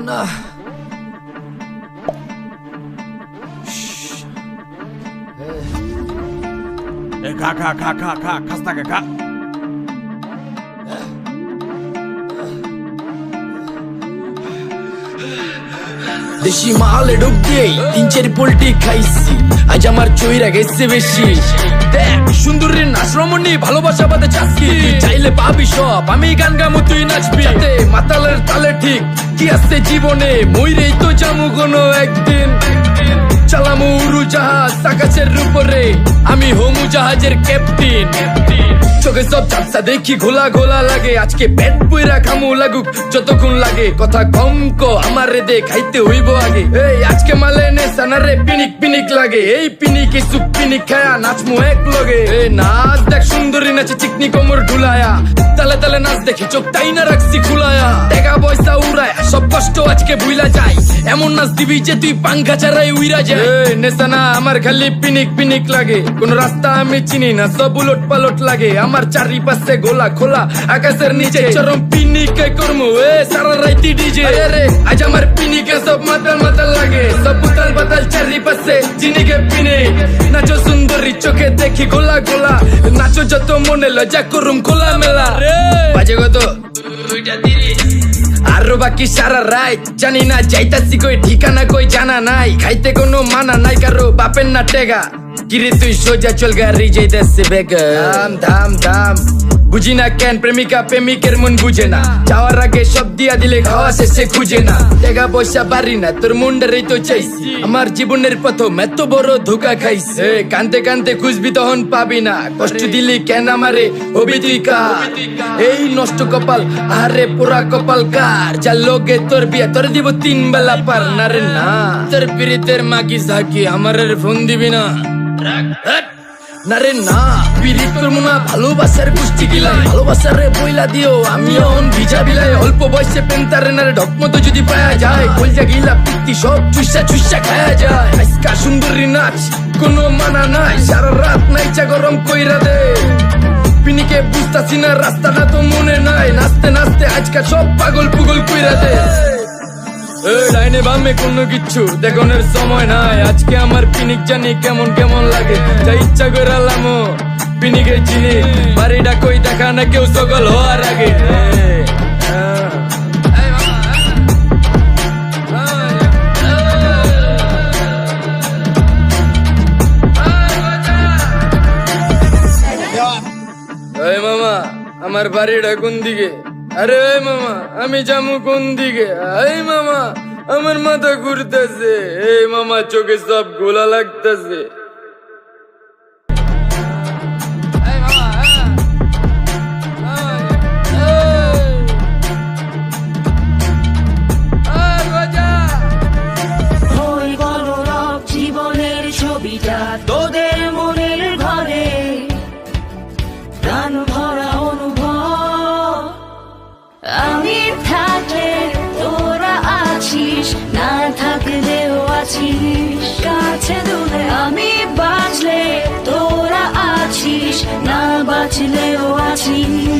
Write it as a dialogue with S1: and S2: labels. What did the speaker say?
S1: না।
S2: খা খা খা খা খা খাস্তা খা।
S1: দেশি মালে ডুব দিয়ে 3-4 পোল্ট্রি খাইছি, আজ আমার চইরা গেছে বেশি। দেখ সুন্দরীর নাচ রমণী, ভালোবাসা বাদে চাচ্ছি, চাইলে পাবি সব, আমি গান গামু তুই নাচবি। মাতালের তালে ঠিক কি আছে জীবনে, মইরেই তো জামু কোনো একদিন। চালামু উড়োজাহাজ আকাশের উপরে, আমি হমু জাহাজের ক্যাপ্টেন। চোখে সব ঝাপসা দেখি ঘোলা ঘোলা লাগে, আজকে পেট পুইরা খামু লাগুক যতক্ষণ লাগে। কথা কম কো আমারে দে খাইতে হইব আগে, এই আজকে মালে নে সানারে পিনিক পিনিক লাগে। এই পিনিকে সুপ পিনিক খায়া নাচমু এক লগে। এই নাচ দেখ সুন্দরী নাচে চিকনি কোমর ঢুলায়া, তালে তালে নাচ দেখি চোখ তাই না রাখছি খুলায়া। টাকা পয়সা উড়ায় সব কষ্ট আজকে ভুইলা যায়, এমন নাচ দিবি যে তুই পাঙ্খা ছাড়াই উইরা যায়। নেশানা আমার খালি পিনিক পিনিক লাগে, কোন রাস্তা আমি চিনি না, সব উলট পালট লাগে। আমার চারিপাশে গোলা খোলা আকাশের নিচে, চরম পিনিকে করমু সারা রাইতি ডিজে। আরে আজ আমার পিনিকে সব মাতাল মাতাল লাগে, সব উতাল বাতাল চারিপাশে চিনিকে পিনে। নাচো সুন্দরী চোখে দেখি গোলা গোলা, নাচো যত মনে লজ্জা করুম খোলা মেলা। বাজে কত আরো বাকি সারা রাত জানি না, যাইতাছি কই ঠিকানা কই জানা নাই। খাইতে কোনো মানা নাই কারো বাপের না টেগা, কিরে তুই সোজা চল গাড়ি যাইতেছে বেগা। ধাম ধাম ধাম বুঝি না কেন প্রেমিকা প্রেমিকের মন বুঝে না, যাওয়ার আগে সব দিয়া দিলে খাওয়া শেষে খুঁজে না। টাকা পয়সা পারি না তোর মুন্ডারেই তো চাইছি, আমার জীবনের প্রথম এত বড় ধোকা খাইছে। কানতে কানতে খুঁজবি তখন পাবি না, কষ্ট দিলি কেন আমারে হবি তুই কার। এই নষ্ট কপাল আরে পোড়া কপাল কার, যার লোকে তোর বিয়া তোর দিব 3 বেলা পার। না রে না, তোর পিরিতের মাগি ঝাঁকি আমারে ফোন দিবি না। না রে না, পিরিত করবো না, ভালোবাসার গোষ্ঠী গিলাই, ভালোবাসার রে বইলা দিও আমিও ভিজা বিলাই। অল্প বয়সে পেন্তারে না রে ঢকমতো যদি পায়া যায়, কলজা গিলা পিত্তি সব চুষা চুষা খায়া যায়। আজকা সুন্দরী নাচ কোনো মানা নাই, সারা রাত নাইচা গরম কইরা দে। পিনিকে বুঝতাছি না রাস্তাটা তো মনে নাই, নাচতে নাচতে আজকা সব পাগল পুগল কইরা দে। ডাইনে বামে কোনো কিচ্ছু দেখনের সময় নাই, আজকে আমার পিনিক জানি কেমন কেমন লাগে। যা ইচ্ছা করে লামো পিনিকে চিনি, বাড়িটা কই দেখা না কেউ সকল হওয়ার আগে। মামা আমার বাড়িটা কোন দিকে? আরে মামা আমি যামু কোন দিকে? এই মামা আমার মাথা ঘুরতেছে, এই মামা চোখে সব গোলা লাগতেছে।
S3: জীবনের ছবিটা তোদের মনের ঘরে, প্রাণ ভরা অনুভব। আমি থাকলে তোরা আছিস, না থাকলেও আছিস কাছে দূরে। আমি বাঁচলে তোরা আছিস, না বাঁচলেও আছিস।